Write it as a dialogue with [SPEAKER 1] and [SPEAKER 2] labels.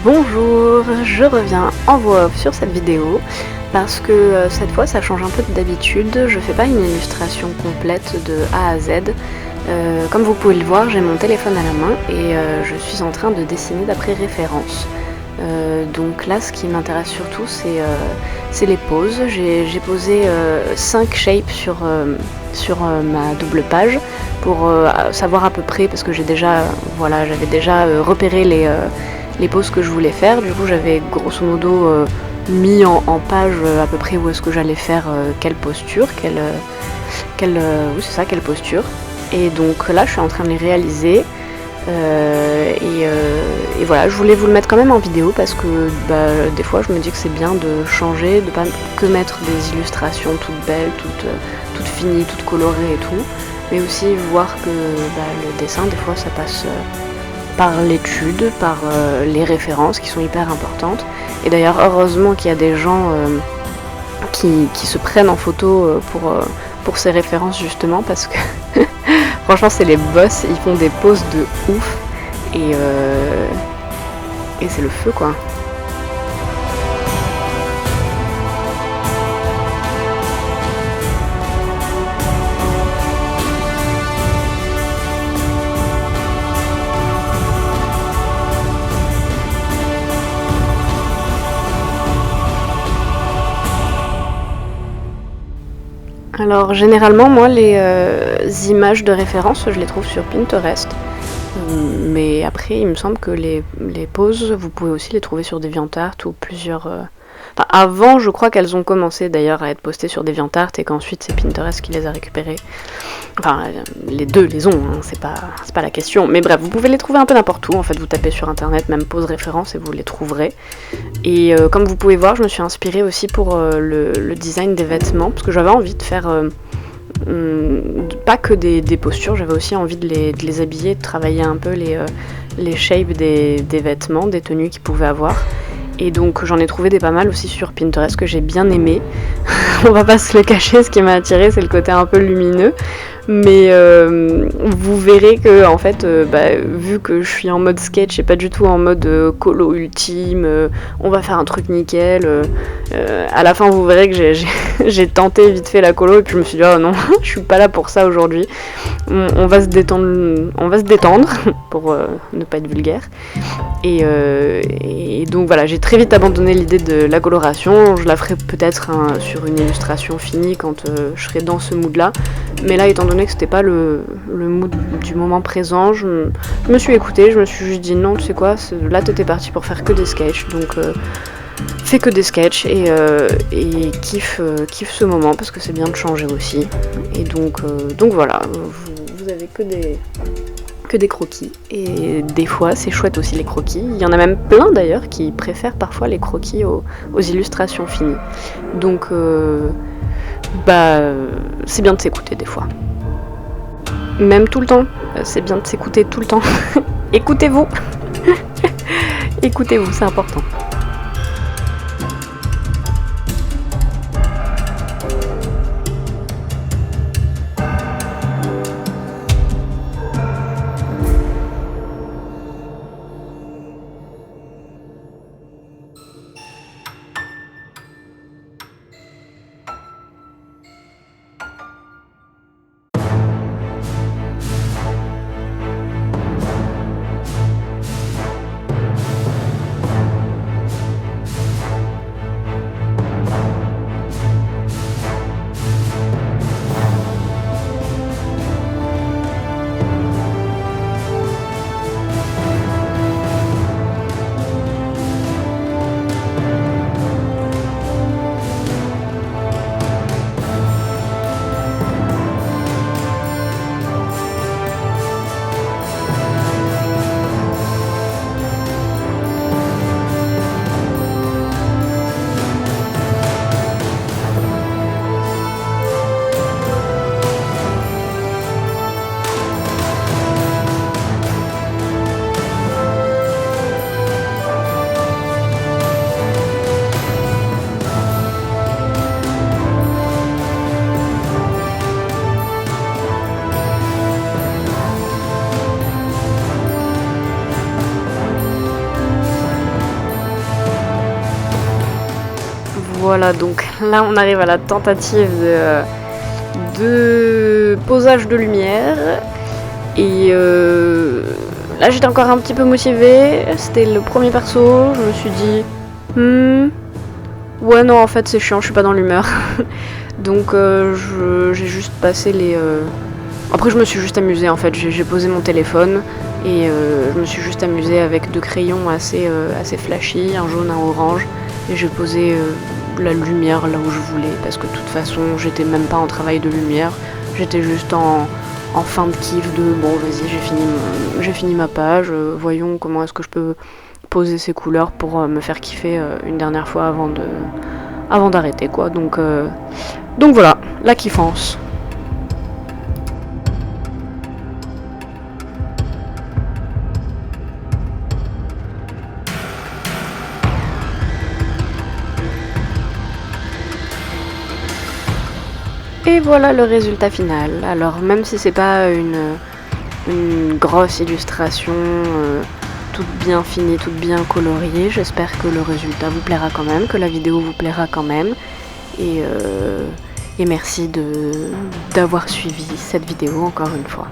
[SPEAKER 1] Bonjour, je reviens en voix off sur cette vidéo parce que cette fois ça change un peu d'habitude, je fais pas une illustration complète de A à Z. Comme vous pouvez le voir, j'ai mon téléphone à la main et je suis en train de dessiner d'après référence. Donc là ce qui m'intéresse surtout c'est les poses. J'ai posé 5 shapes sur ma double page pour savoir à peu près, parce que j'avais déjà repéré les poses que je voulais faire. Du coup j'avais grosso modo mis en page à peu près où est-ce que j'allais faire quelle posture, quelle posture. Et donc là je suis en train de les réaliser. Et voilà, je voulais vous le mettre quand même en vidéo parce que des fois je me dis que c'est bien de changer, de pas que mettre des illustrations toutes belles, toutes finies, toutes colorées et tout, mais aussi voir que le dessin des fois ça passe par l'étude, par les références qui sont hyper importantes. Et d'ailleurs heureusement qu'il y a des gens qui se prennent en photo pour ces références justement, parce que franchement c'est les boss, ils font des poses de ouf et c'est le feu quoi. Alors généralement moi les images de référence je les trouve sur Pinterest, mais après il me semble que les poses vous pouvez aussi les trouver sur DeviantArt ou plusieurs... Enfin, avant je crois qu'elles ont commencé d'ailleurs à être postées sur DeviantArt et qu'ensuite c'est Pinterest qui les a récupérées. Enfin les deux les ont, hein, c'est pas la question, mais bref vous pouvez les trouver un peu n'importe où en fait, vous tapez sur internet même pose référence et vous les trouverez. Et comme vous pouvez voir je me suis inspirée aussi pour le design des vêtements parce que j'avais envie de faire pas que des postures, j'avais aussi envie de les habiller, de travailler un peu les shapes des vêtements, des tenues qu'ils pouvaient avoir. Et donc j'en ai trouvé des pas mal aussi sur Pinterest que j'ai bien aimé. On va pas se le cacher, ce qui m'a attiré c'est le côté un peu lumineux. Mais vous verrez que en fait, vu que je suis en mode sketch et pas du tout en mode colo ultime, on va faire un truc nickel. À la fin, vous verrez que j'ai tenté vite fait la colo et puis je me suis dit oh non, je suis pas là pour ça aujourd'hui. On va se détendre pour ne pas être vulgaire. Et donc voilà, j'ai très vite abandonné l'idée de la coloration. Je la ferai peut-être sur une illustration finie quand je serai dans ce mood-là. Mais là, étant donné que c'était pas le mood du moment présent, je me suis écoutée, je me suis juste dit non, tu sais quoi, là t'étais parti pour faire que des sketchs, donc fais que des sketchs et kiffe ce moment parce que c'est bien de changer aussi. Et donc voilà, vous avez que des croquis, et des fois c'est chouette aussi les croquis. Il y en a même plein d'ailleurs qui préfèrent parfois les croquis aux illustrations finies. Donc c'est bien de s'écouter des fois. Même tout le temps, c'est bien de s'écouter tout le temps. Écoutez-vous. Écoutez-vous, c'est important. voilà, donc là on arrive à la tentative de posage de lumière. Et là j'étais encore un petit peu motivée, c'était le premier perso, je me suis dit ouais non en fait c'est chiant, je suis pas dans l'humeur. Donc j'ai juste passé les... Après je me suis juste amusée en fait, j'ai posé mon téléphone et je me suis juste amusée avec 2 crayons assez flashy, un jaune, un orange, et j'ai posé la lumière là où je voulais, parce que de toute façon j'étais même pas en travail de lumière, j'étais juste en fin de kiff de bon vas-y j'ai fini ma page, voyons comment est-ce que je peux poser ces couleurs pour me faire kiffer une dernière fois avant d'arrêter quoi, donc voilà, la kiffance. Et voilà le résultat final. Alors même si c'est pas une grosse illustration toute bien finie, toute bien coloriée, j'espère que le résultat vous plaira quand même, que la vidéo vous plaira quand même. Et merci d'avoir suivi cette vidéo encore une fois.